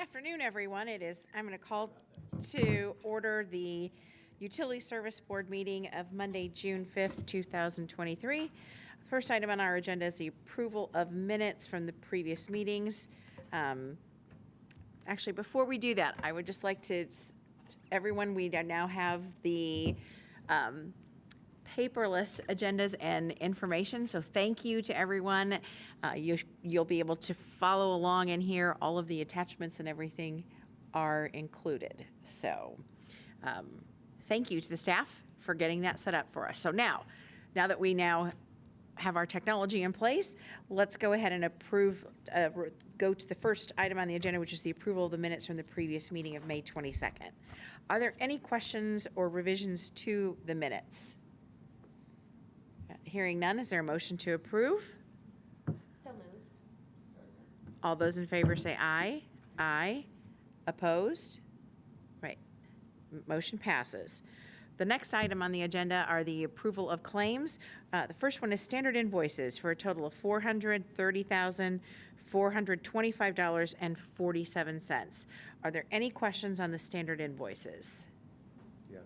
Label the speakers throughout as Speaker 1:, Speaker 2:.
Speaker 1: afternoon, everyone. I'm going to call to order the Utility Service Board meeting of Monday, June 5th, 2023. First item on our agenda is the approval of minutes from the previous meetings. Actually, before we do that, I would just like to, everyone, we now have the paperless agendas and information, so thank you to everyone. You'll be able to follow along in here. All of the attachments and everything are included. So thank you to the staff for getting that set up for us. So now that we have our technology in place, let's go ahead and go to the first item on the agenda, which is the approval of the minutes from the previous meeting of May 22nd. Are there any questions or revisions to the minutes? Hearing none, is there a motion to approve?
Speaker 2: So moved.
Speaker 1: All those in favor say aye. Aye. Opposed? Right. Motion passes. The next item on the agenda are the approval of claims. The first one is standard invoices for a total of $430,425.47. Are there any questions on the standard invoices?
Speaker 3: Yes.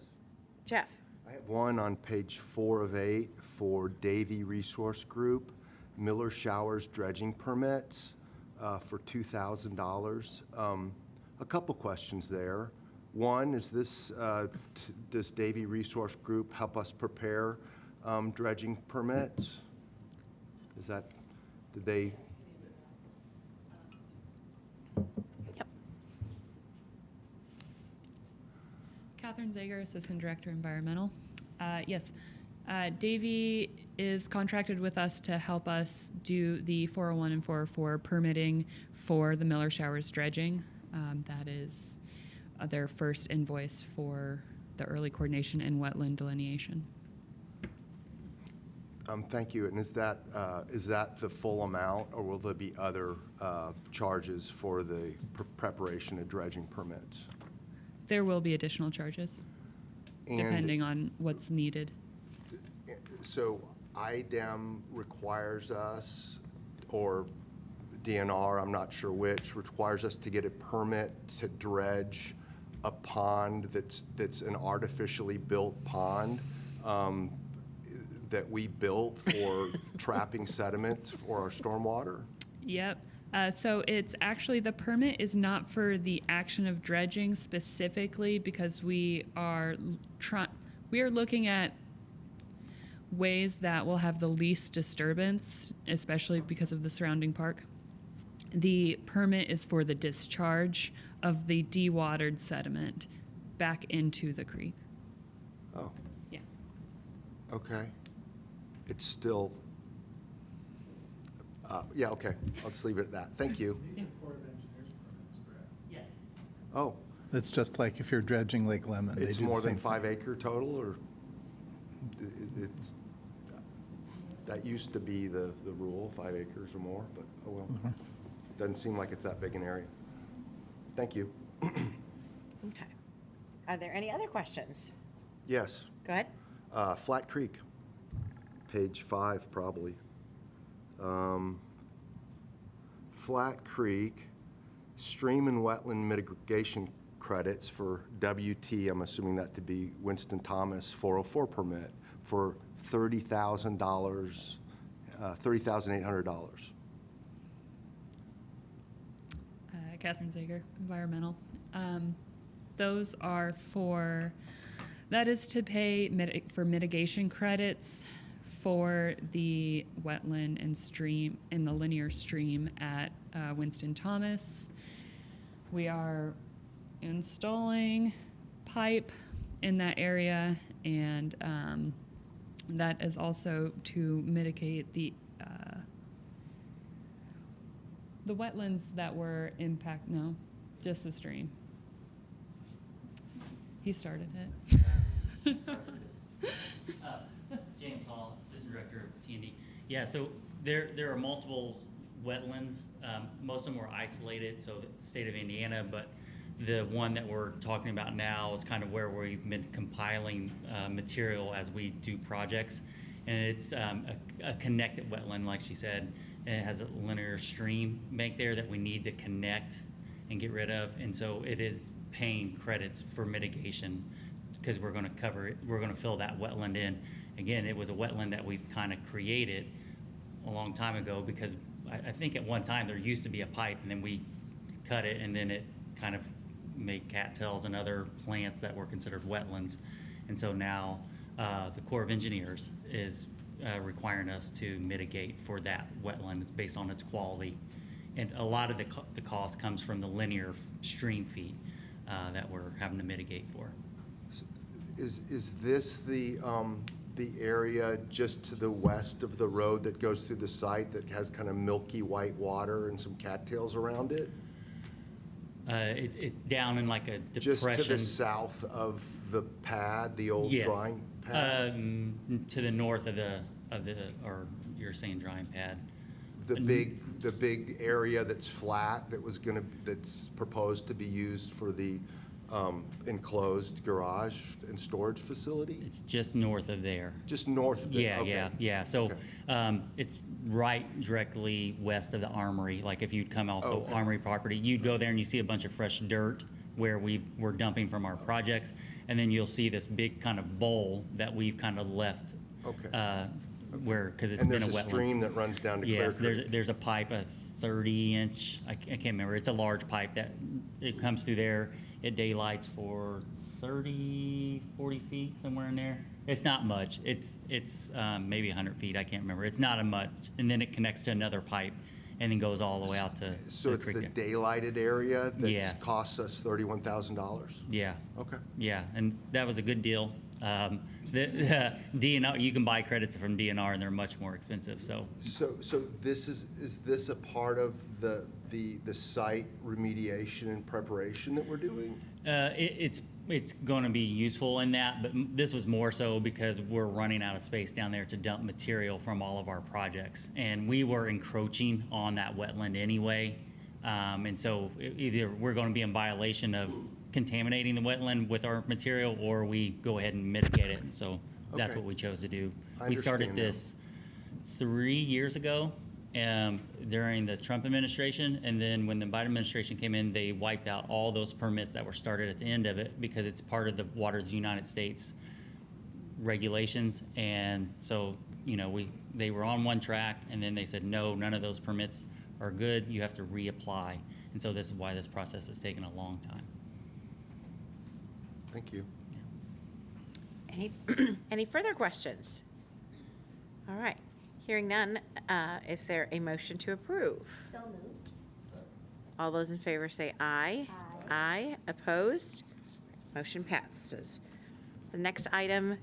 Speaker 1: Jeff?
Speaker 3: I have one on page 4 of 8 for Davie Resource Group, Miller Showers dredging permits for $2,000. A couple questions there. One, is this, does Davie Resource Group help us prepare dredging permits? Is that, did they?
Speaker 1: Yep.
Speaker 4: Catherine Zager, Assistant Director, Environmental. Yes, Davie is contracted with us to help us do the 401 and 404 permitting for the Miller Showers dredging. That is their first invoice for the early coordination and wetland delineation.
Speaker 3: Thank you. And is that the full amount, or will there be other charges for the preparation of dredging permits?
Speaker 4: There will be additional charges, depending on what's needed.
Speaker 3: So IDEM requires us, or DNR, I'm not sure which, requires us to get a permit to dredge a pond that's an artificially built pond that we built for trapping sediment for our stormwater?
Speaker 4: Yep. So it's actually, the permit is not for the action of dredging specifically, because we are looking at ways that will have the least disturbance, especially because of the surrounding park. The permit is for the discharge of the dewatered sediment back into the creek.
Speaker 3: Oh,
Speaker 4: Yeah.
Speaker 3: okay. It's still, yeah, okay. I'll just leave it at that. Thank you.
Speaker 5: These are Corps of Engineers permits, correct?
Speaker 4: Yes.
Speaker 3: Oh,
Speaker 5: It's just like if you're dredging Lake Lemon. they
Speaker 3: it's
Speaker 5: do the
Speaker 3: more than
Speaker 5: same
Speaker 3: 5
Speaker 5: thing.
Speaker 3: acre total, or it's, that used to be the rule, 5 acres or more, but oh well. Doesn't seem like it's that big an area. Thank you.
Speaker 1: Okay. Are there any other questions?
Speaker 3: Yes.
Speaker 1: Go ahead.
Speaker 3: Flat Creek, page 5 probably. Flat Creek, stream and wetland mitigation credits for WT, I'm assuming that to be Winston Thomas 404 permit for $30,000, $30,800.
Speaker 4: Catherine Zager, Environmental. Those are that is to pay for mitigation credits for the wetland and stream, in the linear stream at Winston Thomas. We are installing pipe in that area, and that is also to mitigate the wetlands that were just the stream. He started it.
Speaker 6: James Hall, Assistant Director of T&D. Yeah, so there are multiple wetlands. Most of them were isolated, so the state of Indiana, but the one that we're talking about now is kind of where we've been compiling material as we do projects. And it's a connected wetland, like she said, and it has a linear stream bank there that we need to connect and get rid of. And so it is paying credits for mitigation because we're going to cover it. We're going to fill that wetland in. Again, it was a wetland that we've kind of created a long time ago because I think at one time there used to be a pipe and then we cut it and then it kind of made cattails and other plants that were considered wetlands. And so now the Corps of Engineers is requiring us to mitigate for that wetland based on its quality. And a lot of the cost comes from the linear stream feet that we're having to mitigate for.
Speaker 3: Is this the area just to the west of the road that goes through the site that has kind of milky white water and some cattails around it?
Speaker 6: It's down in like a depression.
Speaker 3: Just to the south of the pad, the old
Speaker 6: Yes.
Speaker 3: drying pad?
Speaker 6: To the north of the, or you're saying drying pad.
Speaker 3: The big area that's flat that's proposed to be used for the enclosed garage and storage facility?
Speaker 6: It's just north of there.
Speaker 3: Just north of it?
Speaker 6: Yeah,
Speaker 3: Okay.
Speaker 6: yeah. So
Speaker 3: Okay.
Speaker 6: it's right directly west of the armory. Like if you'd come off
Speaker 3: Okay.
Speaker 6: the armory property, you'd go there and you see a bunch of fresh dirt where we're dumping from our projects. And then you'll see this big kind of bowl that we've kind of left
Speaker 3: Okay.
Speaker 6: because it's
Speaker 3: And
Speaker 6: been a
Speaker 3: there's
Speaker 6: wetland.
Speaker 3: a stream that runs down to Clear
Speaker 6: Yes,
Speaker 3: Creek?
Speaker 6: there's a pipe, a 30-inch, I can't remember, it's a large pipe that, it comes through there, it daylights for 30, 40 feet, somewhere in there. It's not much, it's maybe 100 feet, I can't remember, it's not a much, and then it connects to another pipe, and then goes all the way out to
Speaker 3: So
Speaker 6: the
Speaker 3: it's the
Speaker 6: creek.
Speaker 3: daylighted area that
Speaker 6: Yes.
Speaker 3: costs us $31,000?
Speaker 6: Yeah.
Speaker 3: Okay.
Speaker 6: Yeah, and that was a good deal. The DNR, you can buy credits from DNR, and they're much more expensive, so.
Speaker 3: So this is this a part of the site remediation and preparation that we're doing?
Speaker 6: It's going to be useful in that, but this was more so because we're running out of space down there to dump material from all of our projects. And we were encroaching on that wetland anyway. And so either we're going to be in violation of contaminating the wetland with our material, or we go ahead and mitigate it. And so that's
Speaker 3: Okay.
Speaker 6: what we chose to do.
Speaker 3: I
Speaker 6: We started
Speaker 3: understand now.
Speaker 6: this 3 years ago during the Trump administration, and then when the Biden administration came in, they wiped out all those permits that were started at the end of it because it's part of the Waters of the United States regulations. And so, they were on one track, and then they said, no, none of those permits are good. You have to reapply. And so this is why this process has taken a long time.
Speaker 3: Thank you.
Speaker 1: Any further questions? All right, hearing none, is there a motion to approve?
Speaker 2: So moved.
Speaker 1: All those in favor say aye.
Speaker 2: Aye.
Speaker 1: Aye, opposed? Motion passes. The next item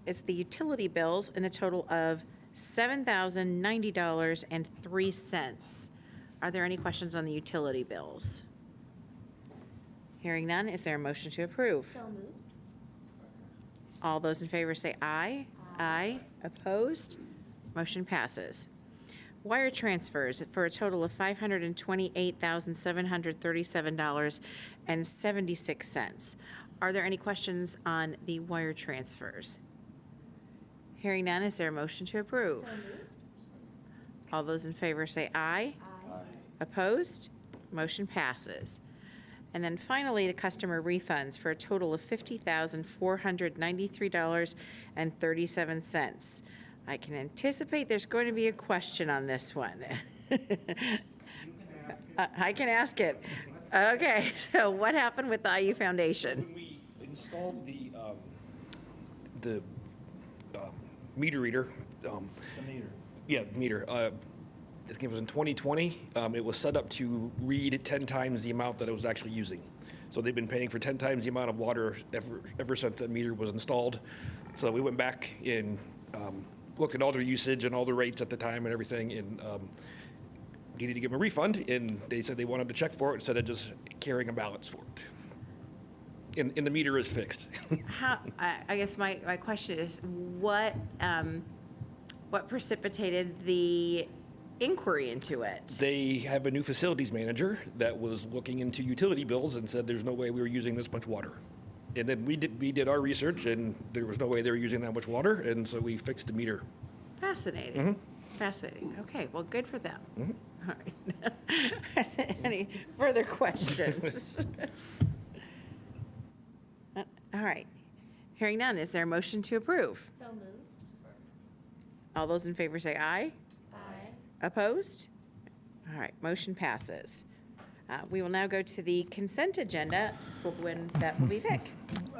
Speaker 1: is the utility bills in the total of $7,090.03. Are there any questions on the utility bills? Hearing none, is there a motion to approve?
Speaker 2: So moved.
Speaker 1: All those in favor say aye. Aye. Opposed? Motion passes. Wire transfers for a total of $528,737.76. Are there any questions on the wire transfers? Hearing none, is there a motion to approve?
Speaker 2: So moved.
Speaker 1: All those in favor say aye.
Speaker 2: Aye.
Speaker 1: Opposed? Motion passes. And then finally, the customer refunds for a total of $50,493.37. I can anticipate there's going to be a question on this one. I can ask it. Okay, so what happened with the IU Foundation?
Speaker 7: When we installed the meter reader. Yeah, meter. I think it was in 2020. It was set up to read 10 times the amount that it was actually using. So they've been paying for 10 times the amount of water ever since that meter was installed. So we went back and looked at all their usage and all the rates at the time and everything, and needed to give them a refund. And they said they wanted to check for it instead of just carrying a balance for it. And the meter is fixed.
Speaker 1: How, I guess my question is, what precipitated the inquiry into it?
Speaker 7: They have a new facilities manager that was looking into utility bills and said there's no way we were using this much water. And then we did our research, and there was no way they were using that much water, and so we fixed the meter.
Speaker 1: Fascinating. Fascinating. Okay, well, good for them. All right. Any further questions? All right. Hearing none, is there a motion to approve?
Speaker 2: So moved.
Speaker 1: All those in favor say aye.
Speaker 2: Aye.
Speaker 1: Opposed? All right, motion passes. We will now go to the consent agenda, for when that will be Vic.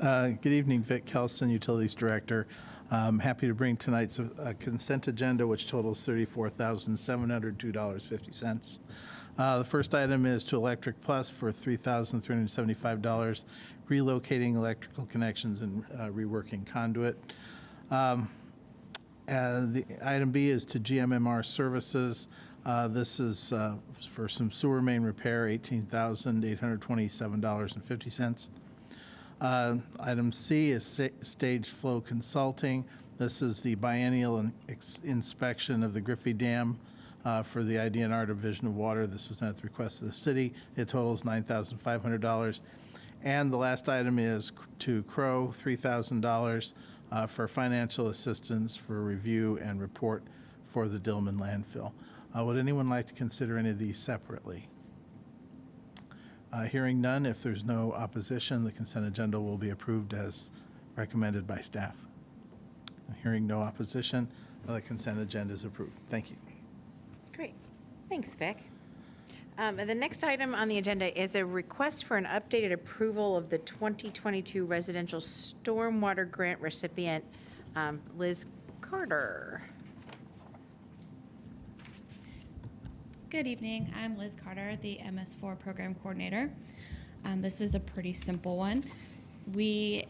Speaker 5: Good evening, Vic Kelson, Utilities Director. I'm happy to bring tonight's consent agenda, which totals $34,702.50. The first item is to Electric Plus for $3,375, relocating electrical connections and reworking conduit. The item B is to GMMR Services. This is for some sewer main repair, $18,827.50. Item C is Stage Flow Consulting. This is the biennial inspection of the Griffey Dam for the IDNR Division of Water. This was done at the request of the city. It totals $9,500. And the last item is to Crow, $3,000 for financial assistance for review and report for the Dillman landfill. Would anyone like to consider any of these separately? Hearing none, if there's no opposition, the consent agenda will be approved as recommended by staff. Hearing no opposition, the consent agenda is approved. Thank you.
Speaker 1: Great. Thanks, Vic. And the next item on the agenda is a request for an updated approval of the 2022 residential stormwater grant recipient, Liz Carter.
Speaker 2: Good evening. I'm Liz Carter, the MS4 Program Coordinator. This is a pretty simple one. We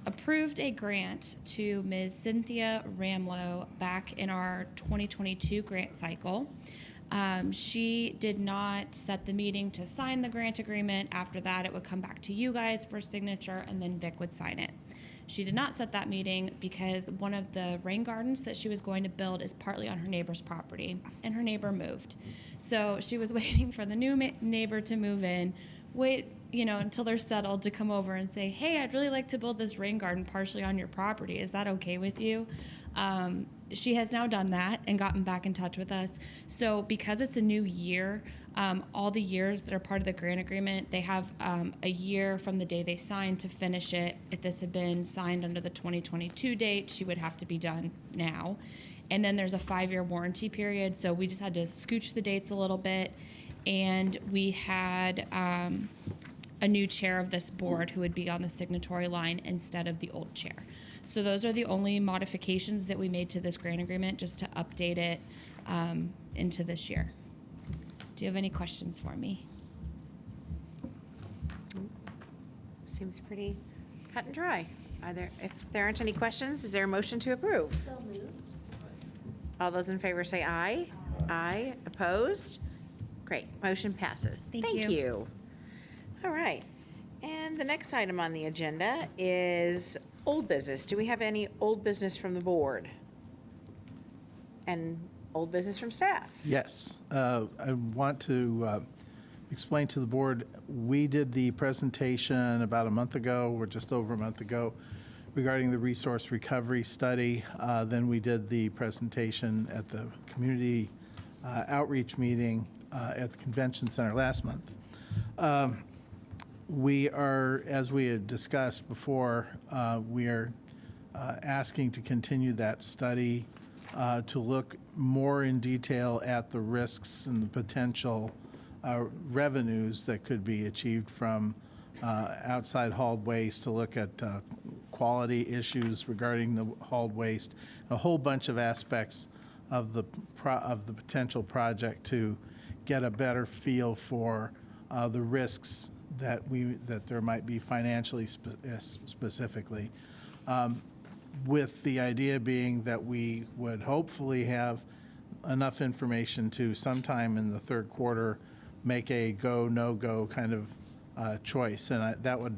Speaker 2: approved a grant to Ms. Cynthia Ramlow back in our 2022 grant cycle. She did not set the meeting to sign the grant agreement. After that, it would come back to you guys for signature, and then Vic would sign it. She did not set that meeting because one of the rain gardens that she was going to build is partly on her neighbor's property, and her neighbor moved. So she was waiting for the new neighbor to move in, until they're settled to come over and say, hey, I'd really like to build this rain garden partially on your property. Is that okay with you? She has now done that and gotten back in touch with us. So because it's a new year, all the years that are part of the grant agreement, they have a year from the day they signed to finish it. If this had been signed under the 2022 date, she would have to be done now. And then there's a 5-year warranty period. So we just had to scooch the dates a little bit. And we had a new chair of this board who would be on the signatory line instead of the old chair. So those are the only modifications that we made to this grant agreement, just to update it into this year. Do you have any questions for me?
Speaker 1: Seems pretty cut and dry. If there aren't any questions, is there a motion to approve?
Speaker 2: So moved.
Speaker 1: All those in favor say aye. Aye. Opposed? Great. Motion passes.
Speaker 2: Thank you.
Speaker 1: you. All right. And the next item on the agenda is old business. Do we have any old business from the board? And old business from staff?
Speaker 5: Yes. I want to explain to the board, we did the presentation about a month ago, or just over a month ago, regarding the resource recovery study. Then we did the presentation at the community outreach meeting at the convention center last month. We are, as we had discussed before, we are asking to continue that study to look more in detail at the risks and the potential revenues that could be achieved from outside hauled waste, to look at quality issues regarding the hauled waste, a whole bunch of aspects of the potential project to get a better feel for the risks that there might be financially specifically, with the idea being that we would hopefully have enough information to sometime in the third quarter make a go, no-go kind of choice. And that would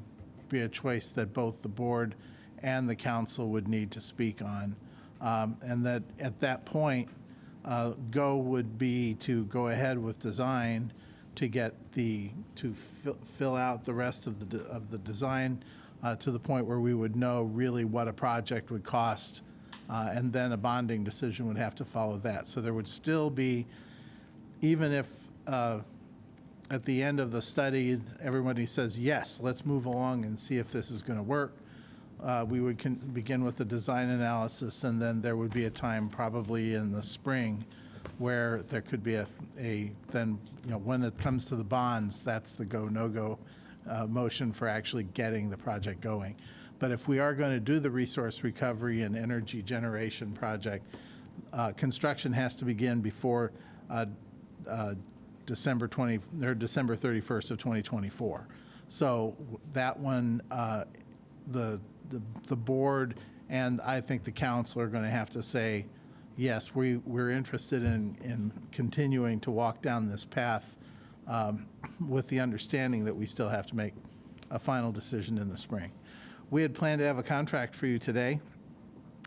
Speaker 5: be a choice that both the board and the council would need to speak on. And that at that point, go would be to go ahead with design to get fill out the rest of the design to the point where we would know really what a project would cost, and then a bonding decision would have to follow that. So there would still be, even if at the end of the study, everybody says, yes, let's move along and see if this is going to work. We would begin with the design analysis, and then there would be a time probably in the spring where there could be then, when it comes to the bonds, that's the go, no-go motion for actually getting the project going. But if we are going to do the resource recovery and energy generation project, construction has to begin before December 31st of 2024. So that one, the board and I think the council are going to have to say, yes, we're interested in continuing to walk down this path with the understanding that we still have to make a final decision in the spring. We had planned to have a contract for you today.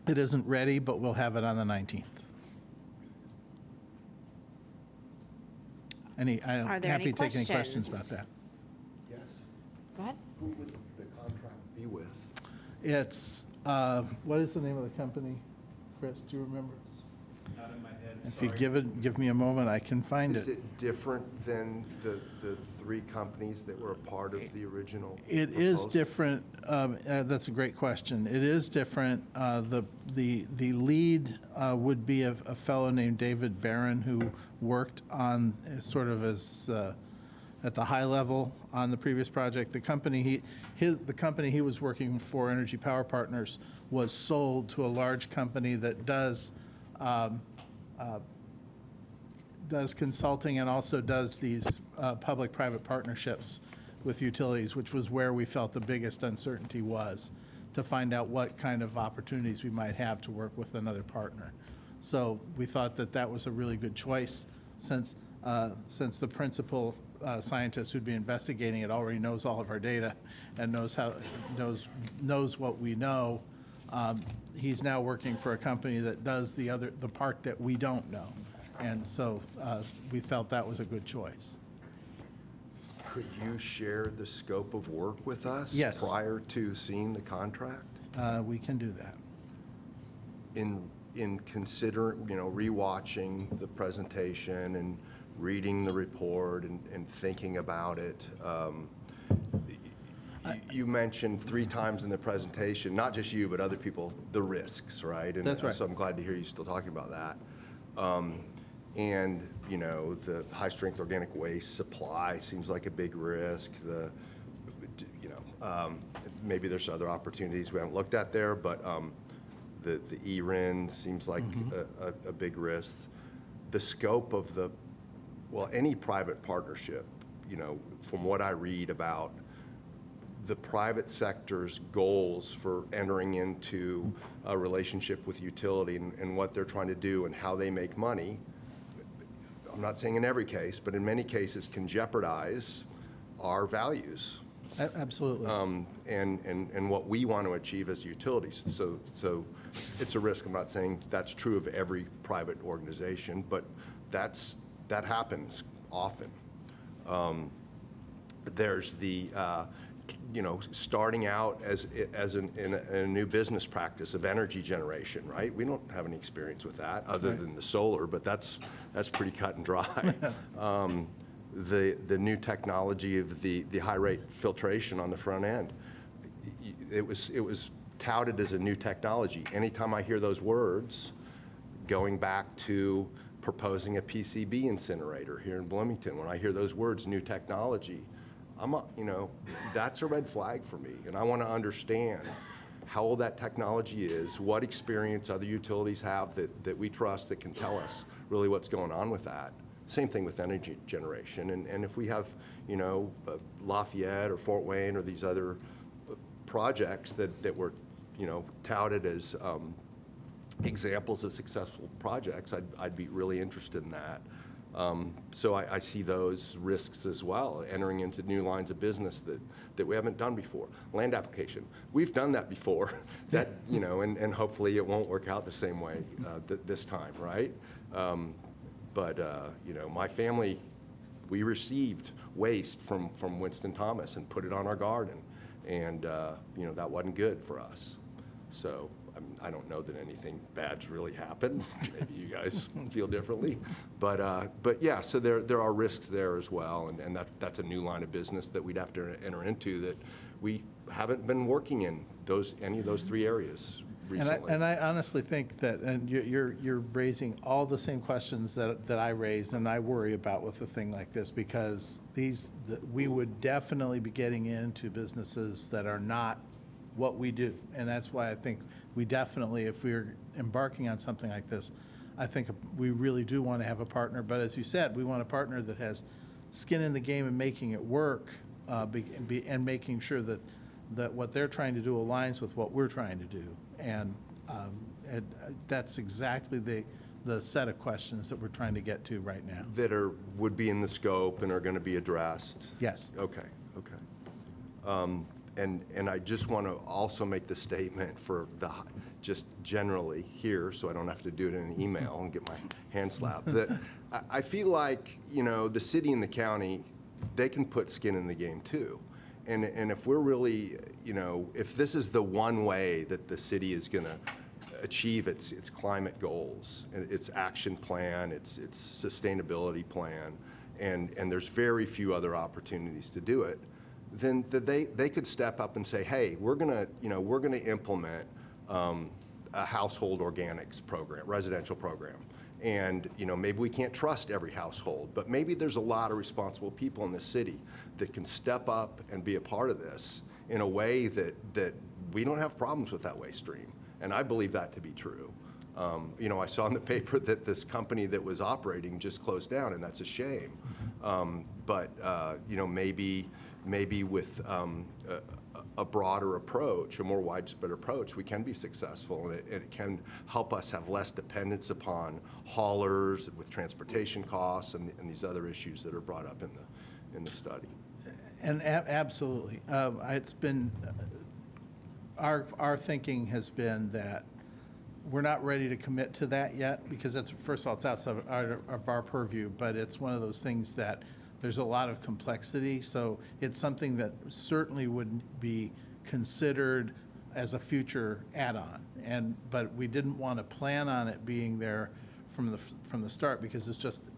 Speaker 5: It isn't ready, but we'll have it on the 19th.
Speaker 1: Are there
Speaker 5: happy
Speaker 1: any
Speaker 5: to take any questions about
Speaker 1: questions?
Speaker 5: that.
Speaker 3: Yes.
Speaker 1: Go ahead.
Speaker 3: Who would the contract be with?
Speaker 5: It's, what is the name of the company? Chris, do you remember?
Speaker 8: Not in my head.
Speaker 5: If you give me a moment, I can find
Speaker 3: Is
Speaker 5: it.
Speaker 3: it different than the three companies that were a part of the original
Speaker 5: It is
Speaker 3: proposal?
Speaker 5: different. That's a great question. It is different. The lead would be a fellow named David Barron, who worked on sort of as at the high level on the previous project. The company the company he was working for, Energy Power Partners, was sold to a large company that does consulting and also does these public-private partnerships with utilities, which was where we felt the biggest uncertainty was, to find out what kind of opportunities we might have to work with another partner. So we thought that that was a really good choice, since the principal scientist who'd be investigating it already knows all of our data and knows what we know. He's now working for a company that does the part that we don't know. And so we felt that was a good choice.
Speaker 3: Could you share the scope of work with us?
Speaker 5: Yes.
Speaker 3: Prior to seeing the contract?
Speaker 5: We can do that.
Speaker 3: In considering, rewatching the presentation and reading the report and thinking about it, you mentioned 3 times in the presentation, not just you, but other people, the risks, right? And
Speaker 5: That's right.
Speaker 3: So I'm glad to hear you still talking about that. And, the high-strength organic waste supply seems like a big risk. Maybe there's other opportunities we haven't looked at there, but the ERIN seems like a big risk. The scope of any private partnership, from what I read about the private sector's goals for entering into a relationship with utility and what they're trying to do and how they make money, I'm not saying in every case, but in many cases can jeopardize our values.
Speaker 5: Absolutely.
Speaker 3: And what we want to achieve as utilities. So it's a risk. I'm not saying that's true of every private organization, but that happens often. There's the starting out in a new business practice of energy generation, right? We don't have any experience with that other than the solar, but that's pretty cut and dry. The new technology of the high rate filtration on the front end, it was touted as a new technology. Anytime I hear those words, going back to proposing a PCB incinerator here in Bloomington, when I hear those words, new technology, that's a red flag for me. And I want to understand how old that technology is, what experience other utilities have that we trust that can tell us really what's going on with that. Same thing with energy generation. And if we have, Lafayette or Fort Wayne or these other projects that were, touted as examples of successful projects, I'd be really interested in that. So I see those risks as well, entering into new lines of business that we haven't done before. Land application, we've done that before, and hopefully it won't work out the same way this time, right? But my family, we received waste from Winston Thomas and put it on our garden, and that wasn't good for us. So I don't know that anything bad's really happened. Maybe you guys feel differently. But yeah, so there are risks there as well, and that's a new line of business that we'd have to enter into that we haven't been working in any of those three areas recently.
Speaker 5: And I honestly think that, and you're raising all the same questions that I raised and I worry about with a thing like this, because we would definitely be getting into businesses that are not what we do. And that's why I think we definitely, if we're embarking on something like this, I think we really do want to have a partner. But as you said, we want a partner that has skin in the game and making it work, and making sure that what they're trying to do aligns with what we're trying to do. And that's exactly the set of questions that we're trying to get to right now.
Speaker 3: That would be in the scope and are going to be addressed?
Speaker 5: Yes.
Speaker 3: Okay. And I just want to also make the statement for just generally here, so I don't have to do it in an email and get my hand slapped, that I feel like, the city and the county, they can put skin in the game too. And if we're really, if this is the one way that the city is going to achieve its climate goals, its action plan, its sustainability plan, and there's very few other opportunities to do it, then they could step up and say, hey, we're gonna implement a household organics program, residential program. And maybe we can't trust every household, but maybe there's a lot of responsible people in this city that can step up and be a part of this in a way that we don't have problems with that waste stream. And I believe that to be true. I saw in the paper that this company that was operating just closed down, and that's a shame. But maybe with a broader approach, a more widespread approach, we can be successful, and it can help us have less dependence upon haulers with transportation costs and these other issues that are brought up in the study.
Speaker 5: And absolutely. It's been, our thinking has been that we're not ready to commit to that yet, because that's, first of all, it's outside of our purview, but it's one of those things that there's a lot of complexity. So it's something that certainly would be considered as a future add-on. But we didn't want to plan on it being there from the start, because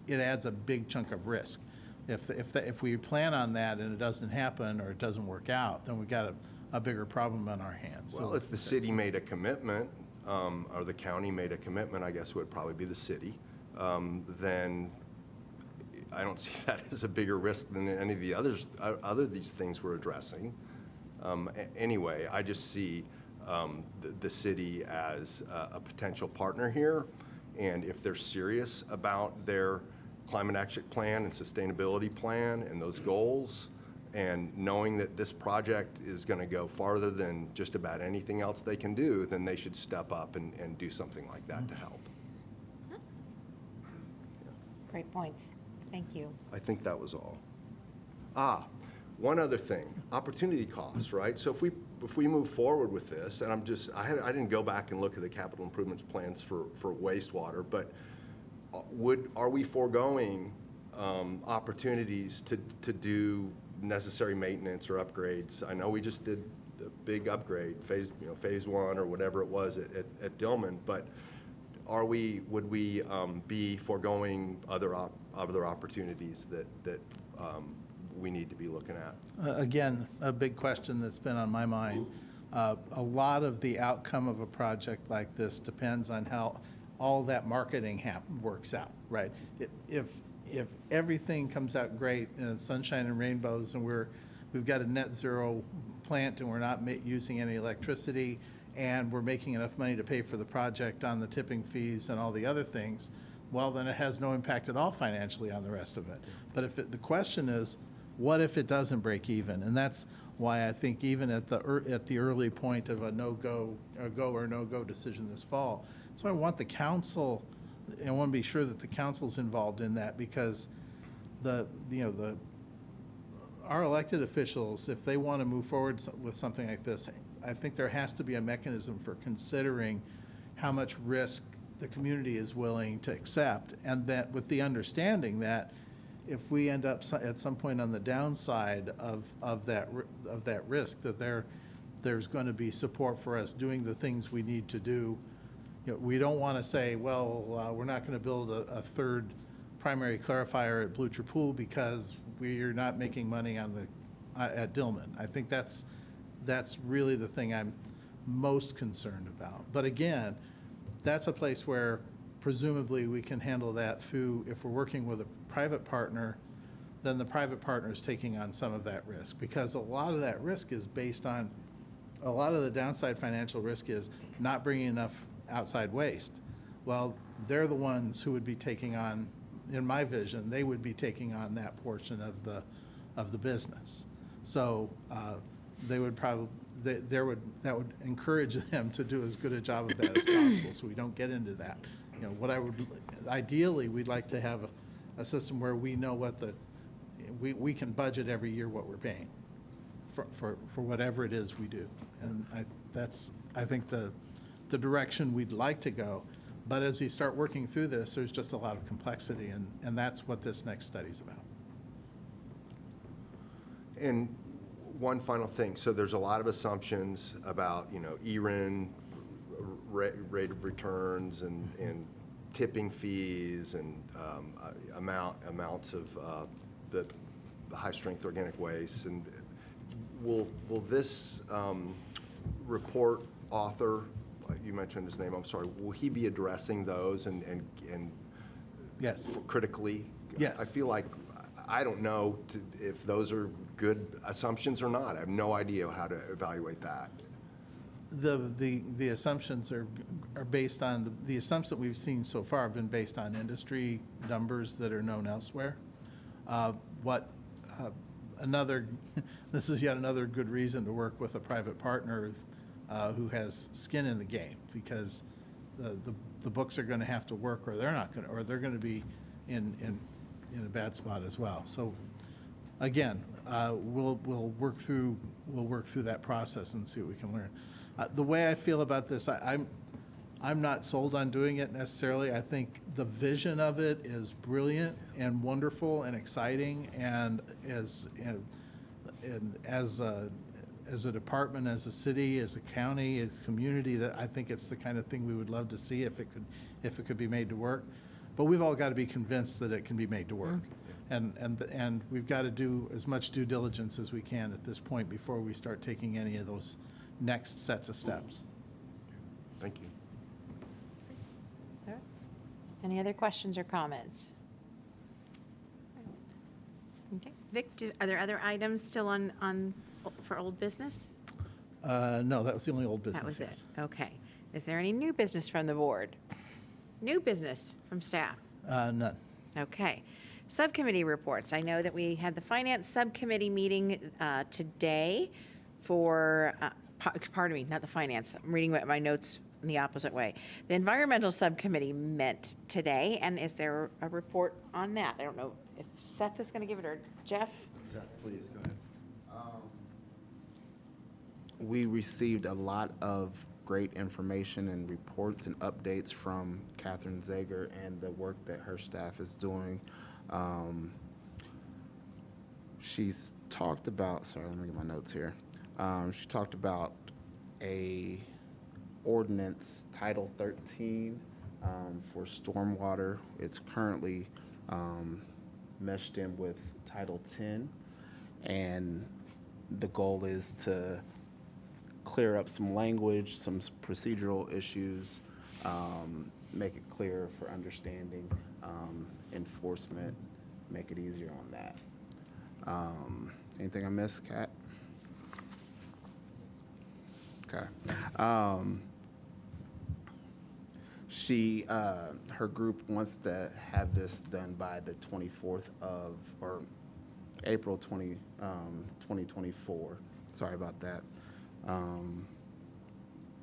Speaker 5: it adds a big chunk of risk. If we plan on that and it doesn't happen or it doesn't work out, then we've got a bigger problem on our hands.
Speaker 3: Well, if the city made a commitment, or the county made a commitment, I guess it would probably be the city, then I don't see that as a bigger risk than any of the other these things we're addressing. Anyway, I just see the city as a potential partner here, and if they're serious about their climate action plan and sustainability plan and those goals, and knowing that this project is going to go farther than just about anything else they can do, then they should step up and do something like that to help.
Speaker 1: Great points. Thank you.
Speaker 3: I think that was all. One other thing, opportunity costs, right? So if we move forward with this, and I didn't go back and look at the capital improvements plans for wastewater, but are we foregoing opportunities to do necessary maintenance or upgrades? I know we just did the big upgrade, phase one or whatever it was at Dillman, but would we be foregoing other opportunities that we need to be looking at?
Speaker 5: Again, a big question that's been on my mind. A lot of the outcome of a project like this depends on how all that marketing works out, right? If everything comes out great and it's sunshine and rainbows, and we've got a net zero plant and we're not using any electricity, and we're making enough money to pay for the project on the tipping fees and all the other things, well, then it has no impact at all financially on the rest of it. But the question is, what if it doesn't break even? And that's why I think even at the early point of a go or no-go decision this fall, so I want the council, I want to be sure that the council's involved in that, because our elected officials, if they want to move forward with something like this, I think there has to be a mechanism for considering how much risk the community is willing to accept, and that with the understanding that if we end up at some point on the downside of that risk, that there's going to be support for us doing the things we need to do. You know, we don't want to say, well, we're not going to build a third primary clarifier at Blucher Pool because we're not making money on at Dillman. I think that's really the thing I'm most concerned about. But again, that's a place where presumably we can handle that through, if we're working with a private partner, then the private partner is taking on some of that risk, because a lot of that risk is based on, a lot of the downside financial risk is not bringing enough outside waste. Well, they're the ones who would be taking on, in my vision, they would be taking on that portion of the business. So they would probably, that would encourage them to do as good a job of that as possible, so we don't get into that. You know, ideally, we'd like to have a system where we know what we can budget every year what we're paying for whatever it is we do. And I think the direction we'd like to go. But as you start working through this, there's just a lot of complexity, and that's what this next study's about.
Speaker 3: And one final thing, so there's a lot of assumptions about, you know, ERIN, rate of returns, and tipping fees, and amounts of the high-strength organic waste. And will this report author, you mentioned his name, I'm sorry, will he be addressing those and
Speaker 5: Yes.
Speaker 3: critically?
Speaker 5: Yes.
Speaker 3: I feel like, I don't know if those are good assumptions or not. I have no idea how to evaluate that.
Speaker 5: The assumptions are based on, the assumptions that we've seen so far have been based on industry numbers that are known elsewhere. This is yet another good reason to work with a private partner who has skin in the game, because the books are going to have to work, or they're not going to, or they're going to be in a bad spot as well. So again, we'll work through that process and see what we can learn. The way I feel about this, I'm not sold on doing it necessarily. I think the vision of it is brilliant and wonderful and exciting, and as a department, as a city, as a county, as a community, that I think it's the kind of thing we would love to see if it could be made to work. But we've all got to be convinced that it can be made to work. And we've got to do as much due diligence as we can at this point before we start taking any of those next sets of steps.
Speaker 3: Thank you.
Speaker 1: All right. Any other questions or comments? Okay. Vic, are there other items still on for old business?
Speaker 5: No, that was the only old business.
Speaker 1: That was it.
Speaker 5: yes.
Speaker 1: Okay. Is there any new business from the board? New business from staff?
Speaker 5: None.
Speaker 1: Okay. Subcommittee reports. I know that we had the Finance Subcommittee meeting today for, pardon me, not the Finance. I'm reading my notes in the opposite way. The Environmental Subcommittee met today, and is there a report on that? I don't know if Seth is going to give it, or Jeff?
Speaker 3: Seth, please, go ahead.
Speaker 9: We received a lot of great information and reports and updates from Catherine Zager and the work that her staff is doing. She's talked about, sorry, let me get my notes here. She talked about a ordinance, Title 13, for stormwater. It's currently meshed in with Title 10, and the goal is to clear up some language, some procedural issues, make it clearer for understanding, enforcement, make it easier on that. Anything I missed, Kat? Okay. Her group wants to have this done by the 24th of, or April 2024. Sorry about that.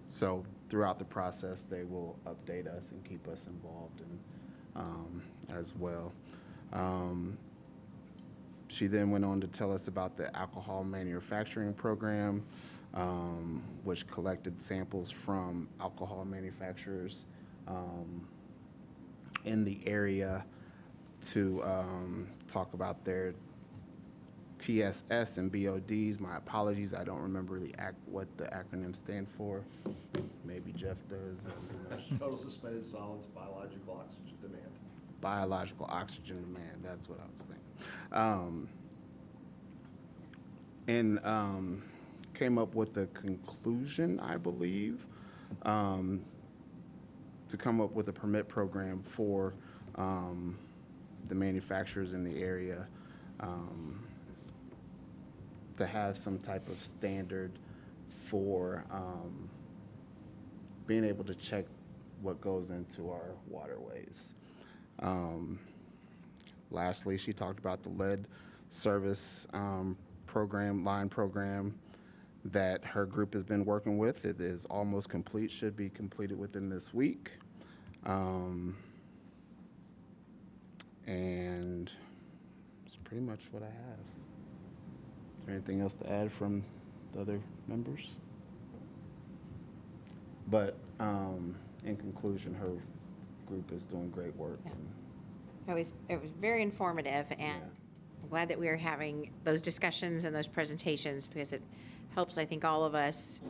Speaker 9: So throughout the process, they will update us and keep us involved as well. She then went on to tell us about the alcohol manufacturing program, which collected samples from alcohol manufacturers in the area to talk about their TSS and BODs. My apologies, I don't remember what the acronyms stand for. Maybe Jeff does.
Speaker 3: Total suspended solids, biological oxygen demand.
Speaker 9: Biological oxygen demand, that's what I was thinking. And came up with a conclusion, I believe, to come up with a permit program for the manufacturers in the area, to have some type of standard for being able to check what goes into our waterways. Lastly, she talked about the lead service line program that her group has been working with. It is almost complete, should be completed within this week. And that's pretty much what I have. Is there anything else to add from the other members? But in conclusion, her group is doing great work.
Speaker 1: Yeah.
Speaker 9: And
Speaker 1: It was very informative, and
Speaker 9: Yeah.
Speaker 1: I'm glad that we are having those discussions and those presentations, because it helps, I think, all of us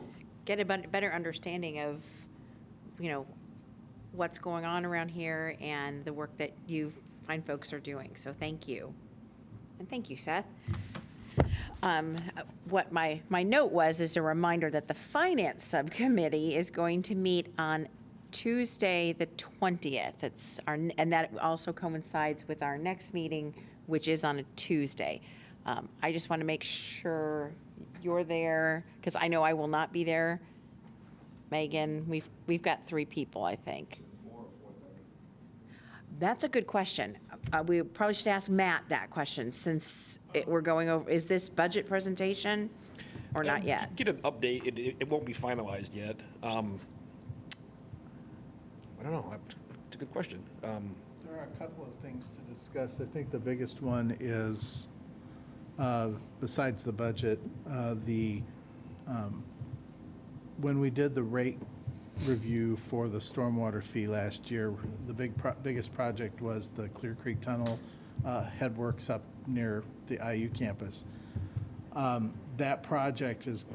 Speaker 1: get a better understanding of, what's going on around here and the work that you fine folks are doing. So thank you. And thank you, Seth. What my note was is a reminder that the Finance Subcommittee is going to meet on Tuesday, the 20th. And that also coincides with our next meeting, which is on a Tuesday. I just want to make sure you're there, because I know I will not be there. Megan, we've got 3 people, I think. That's a good question. We probably should ask Matt that question, since we're going over, is this budget presentation or not yet?
Speaker 7: Get an update. It won't be finalized yet. I don't know. It's a good question.
Speaker 5: There are a couple of things to discuss. I think the biggest one is, besides the budget, when we did the rate review for the stormwater fee last year, the biggest project was the Clear Creek Tunnel headworks up near the IU campus. That project is,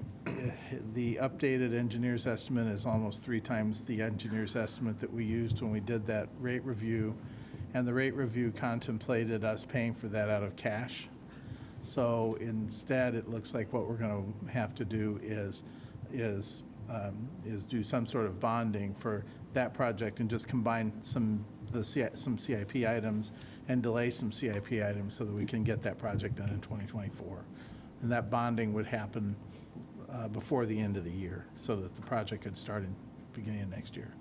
Speaker 5: the updated engineer's estimate is almost 3 times the engineer's estimate that we used when we did that rate review. And the rate review contemplated us paying for that out of cash. So instead, it looks like what we're going to have to do is do some sort of bonding for that project and just combine some CIP items and delay some CIP items so that we can get that project done in 2024. And that bonding would happen before the end of the year, so that the project could start in beginning of next year.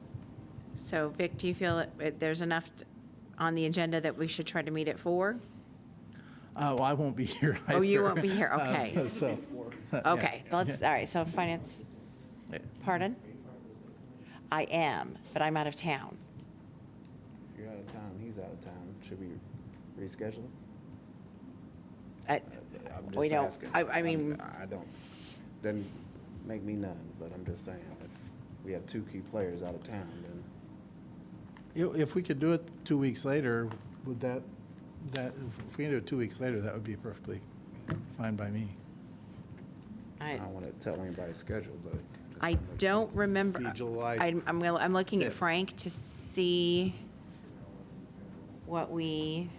Speaker 1: So Vic, do you feel that there's enough on the agenda that we should try to meet at 4?
Speaker 5: Well, I won't be here either.
Speaker 1: Oh, you won't be here, okay. Okay,
Speaker 5: yeah.
Speaker 1: all right, so finance, pardon? I am, but I'm out of town.
Speaker 9: if you're out of town, he's out of town. Should we reschedule it? I'm
Speaker 1: We
Speaker 9: just
Speaker 1: don't-
Speaker 9: asking.
Speaker 1: I mean-
Speaker 9: I don't, doesn't make me none, but I'm just saying, if we have 2 key players out of town, then
Speaker 5: If we could do it 2 weeks later, would that, if we can do it 2 weeks later, that would be perfectly fine by me.
Speaker 9: I don't want to tell anybody's schedule, but.
Speaker 1: I don't remember.
Speaker 5: Be July
Speaker 1: I'm looking at
Speaker 5: 5th.
Speaker 1: Frank to see what we,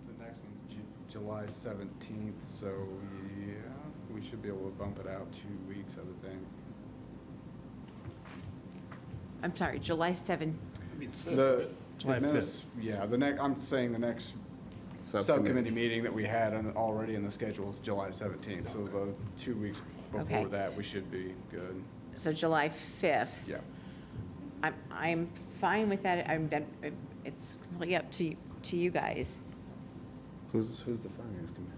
Speaker 10: The next one's July 17th, so yeah, we should be able to bump it out 2 weeks, I would think.
Speaker 1: I'm sorry, July 7th.
Speaker 10: The
Speaker 5: July
Speaker 10: next- Yeah, I'm saying the next subcommittee meeting that we had already in the schedule is July 17th, so the 2 weeks
Speaker 1: Okay.
Speaker 10: before that, we should be good.
Speaker 1: So July 5th.
Speaker 10: Yeah.
Speaker 1: I'm fine with that. It's completely up to you guys.
Speaker 9: Who's the finance committee?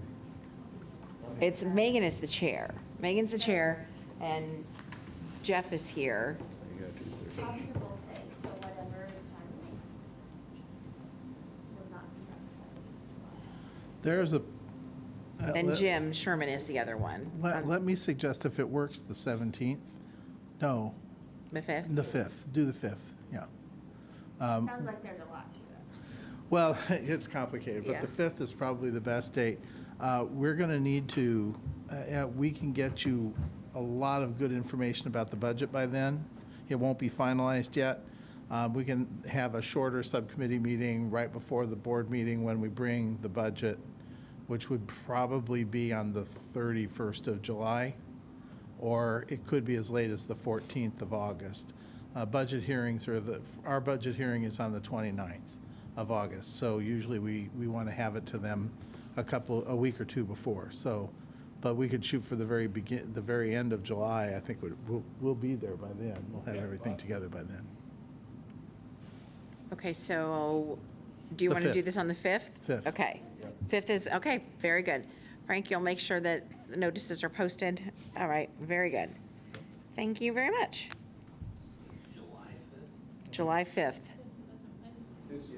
Speaker 1: It's, Megan is the chair. Megan's the chair, and Jeff is here.
Speaker 9: You gotta do the-
Speaker 11: I'll be here both days, so whatever is fine with me. Will not be upset.
Speaker 5: There's a.
Speaker 1: And Jim Sherman is the other one.
Speaker 5: Let me suggest, if it works, the 17th. No,
Speaker 1: The 5th?
Speaker 5: the 5th. Do the 5th, yeah.
Speaker 11: Sounds like there's a lot to it.
Speaker 5: Well, it's complicated, but
Speaker 1: Yeah.
Speaker 5: the 5th is probably the best date. We're going to need to, we can get you a lot of good information about the budget by then. It won't be finalized yet. We can have a shorter subcommittee meeting right before the board meeting when we bring the budget, which would probably be on the 31st of July, or it could be as late as the 14th of August. Budget hearings our budget hearing is on the 29th of August, so usually we want to have it to them a week or two before. So, but we could shoot for the very end of July. I think we'll be there by then. We'll have everything together by then.
Speaker 1: Okay, so do you
Speaker 5: The
Speaker 1: want to do
Speaker 5: 5th.
Speaker 1: this on the 5th?
Speaker 5: 5th.
Speaker 1: Okay. 5th is, okay, very good. Frank, you'll make sure that the notices are posted? All right, very good. Thank you very much. July 5th.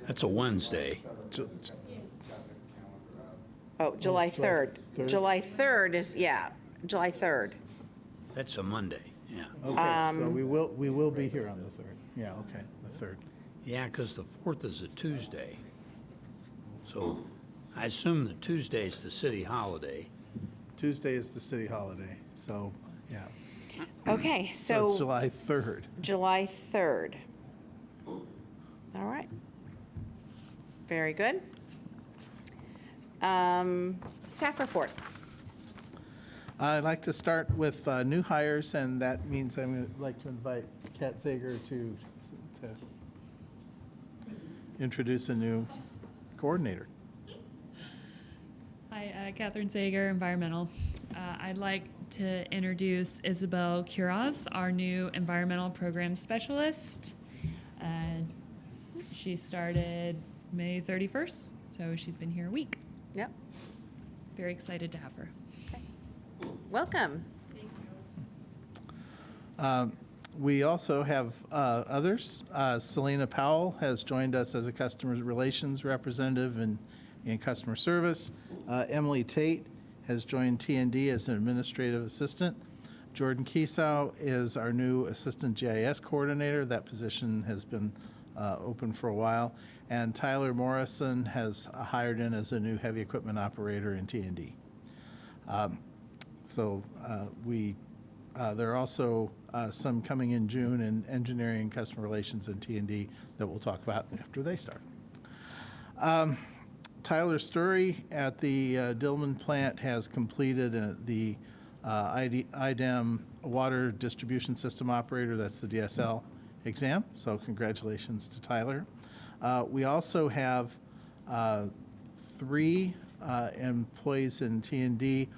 Speaker 12: That's a Wednesday.
Speaker 1: Oh, July 3rd.
Speaker 5: 3rd.
Speaker 1: July 3rd is, yeah, July 3rd.
Speaker 12: That's a Monday, yeah.
Speaker 5: Okay, so we will be here on the 3rd. Yeah, okay, the 3rd.
Speaker 12: Yeah, because the 4th is a Tuesday. So I assume that Tuesday is the city holiday.
Speaker 5: Tuesday is the city holiday, so, yeah.
Speaker 1: Okay,
Speaker 5: So it's
Speaker 1: so
Speaker 5: July 3rd.
Speaker 1: July 3rd. All right. Very good. Staff reports.
Speaker 5: I'd like to start with new hires, and that means I'm going to like to invite Kat Zager to introduce a new coordinator.
Speaker 4: Hi, Catherine Sager, Environmental. I'd like to introduce Isabel Curaz, our new Environmental Program Specialist. She started May 31st, so she's been here a week.
Speaker 1: Yep.
Speaker 4: Very excited to have her.
Speaker 1: Welcome.
Speaker 5: We also have others. Selena Powell has joined us as a customer relations representative in customer service. Emily Tate has joined TND as an administrative assistant. Jordan Kiesau is our new assistant GIS coordinator. That position has been open for a while. And Tyler Morrison has hired in as a new heavy equipment operator in TND. There are also some coming in June in engineering, customer relations, and T&D that we'll talk about after they start. Tyler Sturry at the Dillman plant has completed the IDEM water distribution system operator, that's the DSL exam, so congratulations to Tyler. We also have 3 employees in T&D,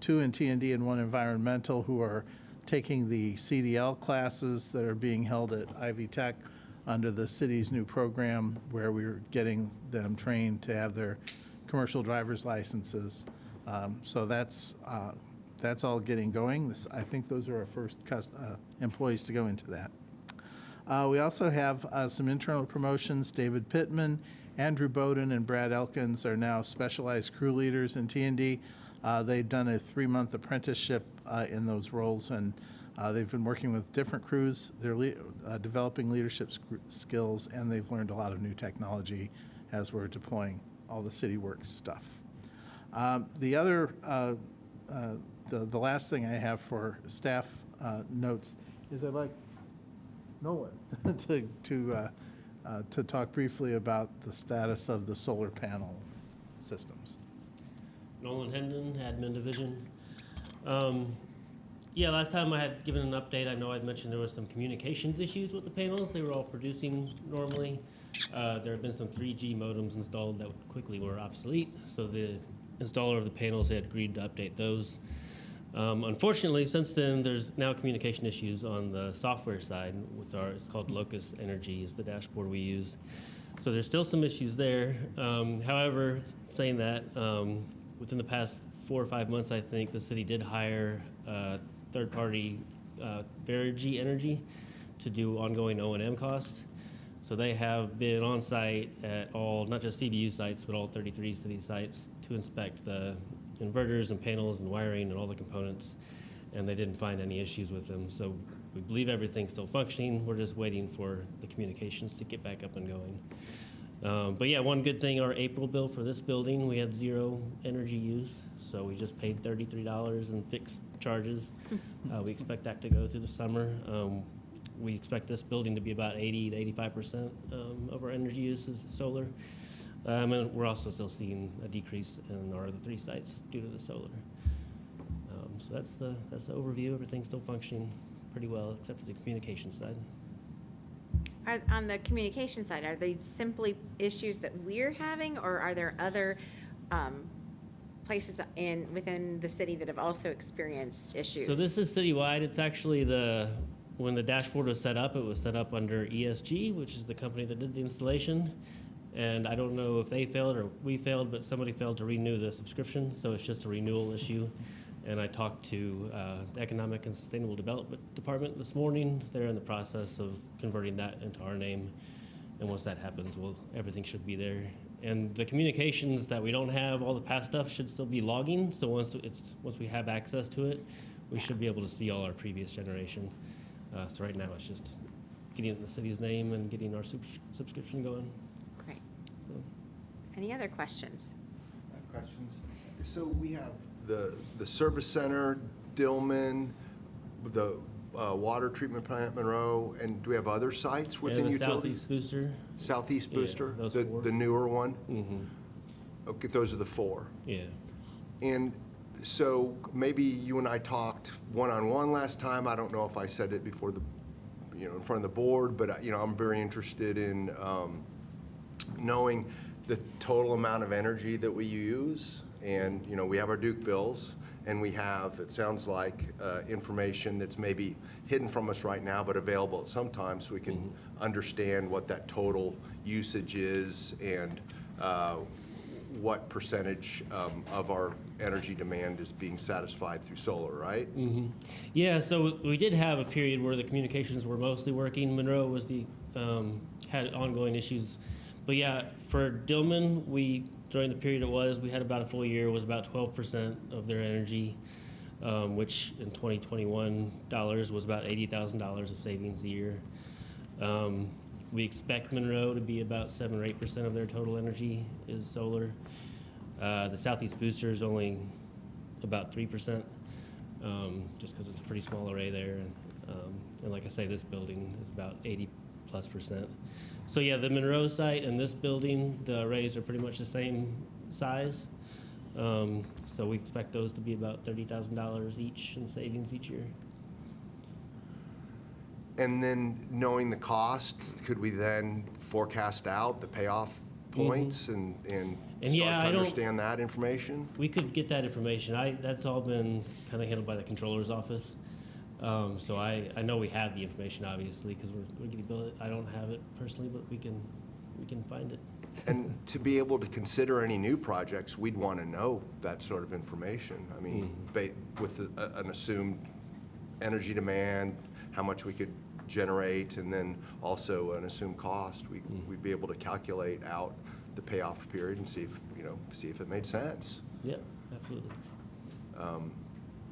Speaker 5: 2 in T&D and 1 environmental, who are taking the CDL classes that are being held at Ivy Tech under the city's new program, where we're getting them trained to have their commercial driver's licenses. So that's all getting going. I think those are our first employees to go into that. We also have some internal promotions. David Pittman, Andrew Bowden, and Brad Elkins are now specialized crew leaders in T&D. They've done a 3-month apprenticeship in those roles, and they've been working with different crews. They're developing leadership skills, and they've learned a lot of new technology as we're deploying all the CityWorks stuff. The other, the last thing I have for staff notes is I'd like Nolan to talk briefly about the status of the solar panel systems.
Speaker 13: Nolan Hendon, Admin Division. Yeah, last time I had given an update, I know I'd mentioned there was some communications issues with the panels. They were all producing normally. There have been some 3G modems installed that quickly were obsolete, so the installer of the panels had agreed to update those. Unfortunately, since then, there's now communication issues on the software side with it's called Locus Energy is the dashboard we use. So there's still some issues there. However, saying that, within the past 4 or 5 months, I think the city did hire third-party Verigy Energy to do ongoing O&M costs. So they have been on site at all, not just CBU sites, but all 33 city sites to inspect the inverters and panels and wiring and all the components, and they didn't find any issues with them. So we believe everything's still functioning. We're just waiting for the communications to get back up and going. But yeah, one good thing, our April bill for this building, we had 0 energy use, so we just paid $33 in fixed charges. We expect that to go through the summer. We expect this building to be about 80 to 85% of our energy use is solar. And we're also still seeing a decrease in our other 3 sites due to the solar. So that's the overview. Everything's still functioning pretty well, except for the communication side.
Speaker 1: On the communication side, are they simply issues that we're having, or are there other places within the city that have also experienced issues?
Speaker 13: So this is citywide. It's actually when the dashboard was set up, it was set up under ESG, which is the company that did the installation. And I don't know if they failed or we failed, but somebody failed to renew the subscription, so it's just a renewal issue. And I talked to the Economic and Sustainable Development Department this morning. They're in the process of converting that into our name. And once that happens, everything should be there. And the communications that we don't have, all the past stuff should still be logging. So once we have access to it, we should be able to see all our previous generation. So right now it's just getting the city's name and getting our subscription going.
Speaker 1: Great.
Speaker 13: So.
Speaker 1: Any other questions?
Speaker 3: I have questions. So we have the service center, Dillman, the water treatment plant, Monroe, and do we have other sites within
Speaker 13: and the
Speaker 3: utilities?
Speaker 13: Southeast Booster.
Speaker 3: Southeast
Speaker 13: Yeah,
Speaker 3: Booster,
Speaker 13: those
Speaker 3: the
Speaker 13: 4.
Speaker 3: the newer one?
Speaker 13: Mm-hmm.
Speaker 3: Okay, those are the 4.
Speaker 13: Yeah.
Speaker 3: And so maybe you and I talked one-on-one last time. I don't know if I said it before in front of the board, but I'm very interested in knowing the total amount of energy that we use. And, we have our Duke bills, and we have, it sounds like, information that's maybe hidden from us right now, but available at some time, so we can understand what that total usage is and what percentage of our energy demand is being satisfied through solar, right?
Speaker 13: Mm-hmm. Yeah, so we did have a period where the communications were mostly working. Monroe was had ongoing issues. But yeah, for Dillman, during the period we had about a full year, was about 12% of their energy, which in 2021 dollars was about $80,000 of savings a year. We expect Monroe to be about 7 or 8% of their total energy is solar. The Southeast Booster is only about 3%, just because it's a pretty small array there. And like I say, this building is about 80+%. So yeah, the Monroe site and this building, the arrays are pretty much the same size. So we expect those to be about $30,000 each in savings each year.
Speaker 3: And then knowing the cost, could we then forecast out the payoff points and
Speaker 13: yeah,
Speaker 3: start to understand that information?
Speaker 13: We could get that information. That's all been kind of handled by the controller's office. So I know we have the information, obviously, because we're getting billed. I don't have it personally, but we can find it.
Speaker 3: And to be able to consider any new projects, we'd want to know that sort of information. I mean, with an assumed energy demand, how much we could generate, and then also an assumed cost, we'd be able to calculate out the payoff period and see if it made sense.
Speaker 13: Yeah, absolutely.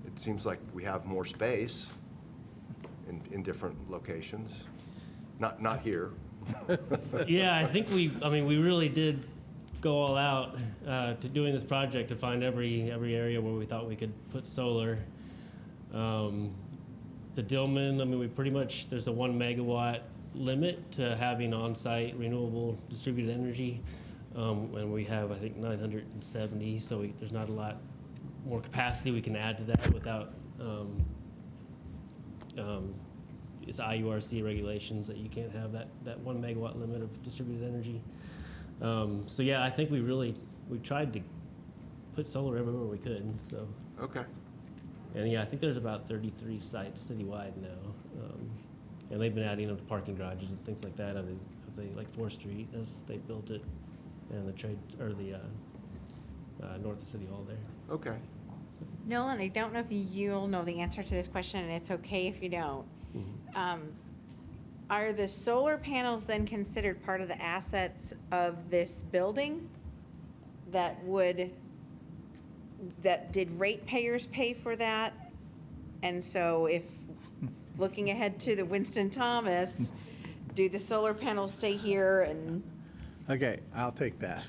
Speaker 3: It seems like we have more space in different locations. Not here.
Speaker 13: Yeah, I think we really did go all out to doing this project to find every area where we thought we could put solar. The Dillman, we pretty much, there's a 1 megawatt limit to having on-site renewable distributed energy. And we have, I think, 970, so there's not a lot more capacity we can add to that without it's IURC regulations that you can't have that 1 megawatt limit of distributed energy. So yeah, I think we tried to put solar everywhere we could. So
Speaker 3: Okay.
Speaker 13: and yeah, I think there's about 33 sites citywide now, and they've been adding up to parking garages and things like that. Like 4th Street as they built it, and the north of City Hall there.
Speaker 3: Okay.
Speaker 1: Nolan, I don't know if you'll know the answer to this question, and it's okay if you don't. Are the solar panels then considered part of the assets of this building that did ratepayers pay for that? And so if looking ahead to the Winston Thomas, do the solar panels stay here and?
Speaker 5: Okay, I'll take that.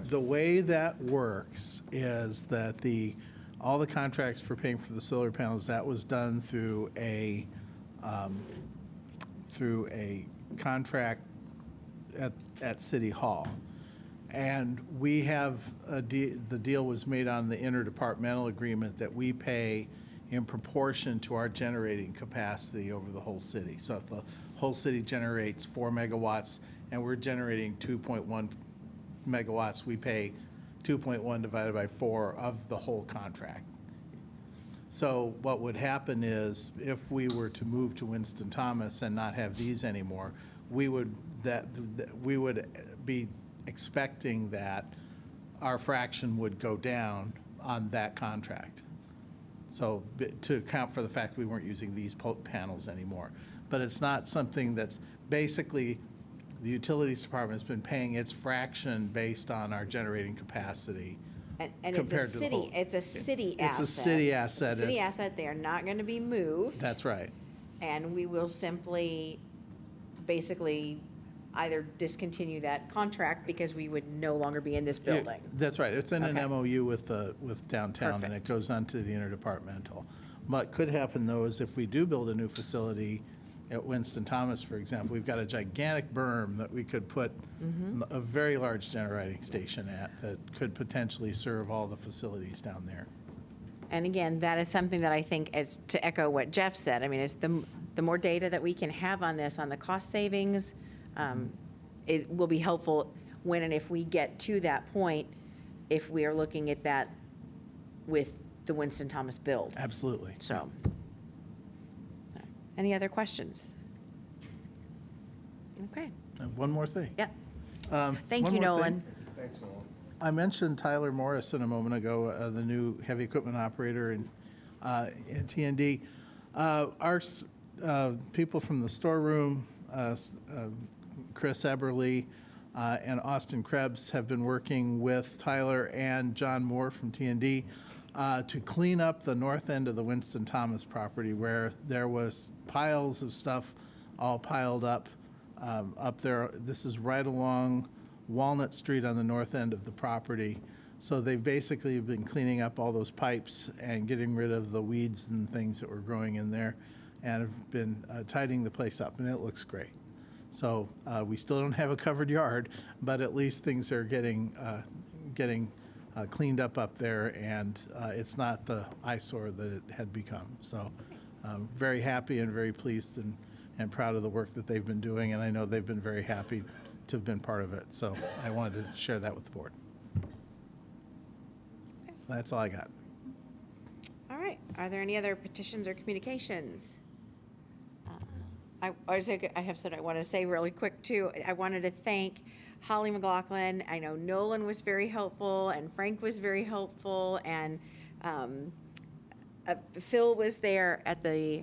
Speaker 5: The way that works is that all the contracts for paying for the solar panels, that was done through a contract at City Hall. And we have, the deal was made on the interdepartmental agreement that we pay in proportion to our generating capacity over the whole city. So if the whole city generates 4 megawatts and we're generating 2.1 megawatts, we pay 2.1 divided by 4 of the whole contract. So what would happen is if we were to move to Winston Thomas and not have these anymore, we would be expecting that our fraction would go down on that contract. So to account for the fact that we weren't using these panels anymore. But it's not something that's basically, the utilities department has been paying its fraction based on our generating capacity.
Speaker 1: And it's a
Speaker 5: compared to the
Speaker 1: city,
Speaker 5: whole-
Speaker 1: it's a city asset.
Speaker 5: It's a city asset.
Speaker 1: It's a city
Speaker 5: It's-
Speaker 1: asset, they are not gonna be moved.
Speaker 5: That's right.
Speaker 1: And we will simply, basically, either discontinue that contract because we would no longer be in this building.
Speaker 5: That's right. It's in an
Speaker 1: Okay.
Speaker 5: MOU with downtown, and it
Speaker 1: Perfect.
Speaker 5: goes on to the interdepartmental. What could happen, though, is if we do build a new facility at Winston Thomas, for example, we've got a gigantic berm that we could put a very large generating station at that could potentially serve all the facilities down there.
Speaker 1: And again, that is something that I think, as to echo what Jeff said, I mean, it's the more data that we can have on this, on the cost savings, it will be helpful when and if we get to that point, if we are looking at that with the Winston Thomas build.
Speaker 5: Absolutely.
Speaker 1: So, any other questions? Okay,
Speaker 5: I have one more thing.
Speaker 1: yeah. Thank
Speaker 5: One
Speaker 1: you,
Speaker 5: more thing.
Speaker 1: Nolan.
Speaker 3: Thanks, Nolan.
Speaker 5: I mentioned Tyler Morrison a moment ago, the new heavy equipment operator in TND. People from the storeroom, Chris Eberly and Austin Krebs have been working with Tyler and John Moore from TND to clean up the north end of the Winston Thomas property where there was piles of stuff all piled up there. This is right along Walnut Street on the north end of the property. So they've basically been cleaning up all those pipes and getting rid of the weeds and things that were growing in there and have been tidying the place up, and it looks great. So we still don't have a covered yard, but at least things are getting cleaned up there, and it's not the eyesore that it had become. So very happy and very pleased and proud of the work that they've been doing, and I know they've been very happy to have been part of it. So I wanted to share that with the board. That's all I got.
Speaker 1: All right, are there any other petitions or communications? I have said I want to say really quick too, I wanted to thank Holly McLaughlin. I know Nolan was very helpful and Frank was very helpful, and Phil was there at the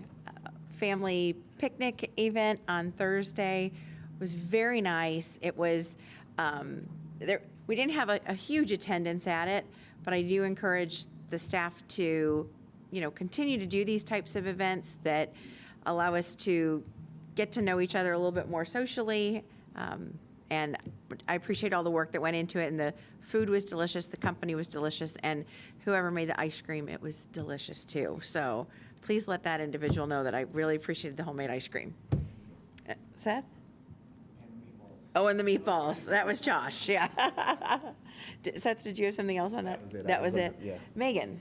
Speaker 1: family picnic event on Thursday. It was very nice. It was, we didn't have a huge attendance at it, but I do encourage the staff to, continue to do these types of events that allow us to get to know each other a little bit more socially. And I appreciate all the work that went into it, and the food was delicious, the company was delicious, and whoever made the ice cream, it was delicious too. So please let that individual know that I really appreciated the homemade ice cream. Seth? Oh, and the meatballs. That was Josh, yeah. Seth, did you have something else on that? That was it?
Speaker 9: Yeah.
Speaker 1: Megan?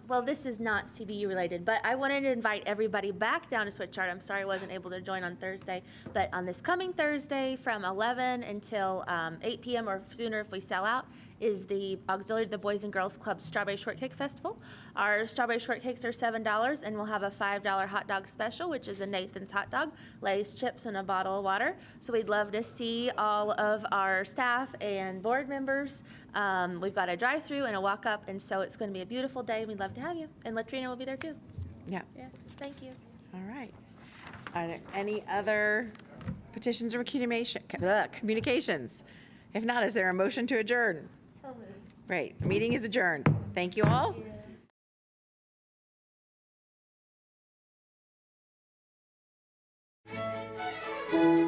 Speaker 11: Well, this is not CBU related, but I wanted to invite everybody back down to Switchyard. I'm sorry I wasn't able to join on Thursday, but on this coming Thursday from 11 until 8 p.m. or sooner if we sell out is the auxiliary to the Boys and Girls Club Strawberry Shortcake Festival. Our strawberry shortcakes are $7, and we'll have a $5 hot dog special, which is a Nathan's hot dog, Lay's chips, and a bottle of water. So we'd love to see all of our staff and board members. We've got a drive-through and a walk-up, and so it's going to be a beautiful day, and we'd love to have you. And Latrina will be there too.
Speaker 1: Yeah.
Speaker 11: Yeah, thank you.
Speaker 1: All right. Are there any other petitions or communications? If not, is there a motion to adjourn?
Speaker 11: So moved.
Speaker 1: Great. The meeting is adjourned. Thank you all. you.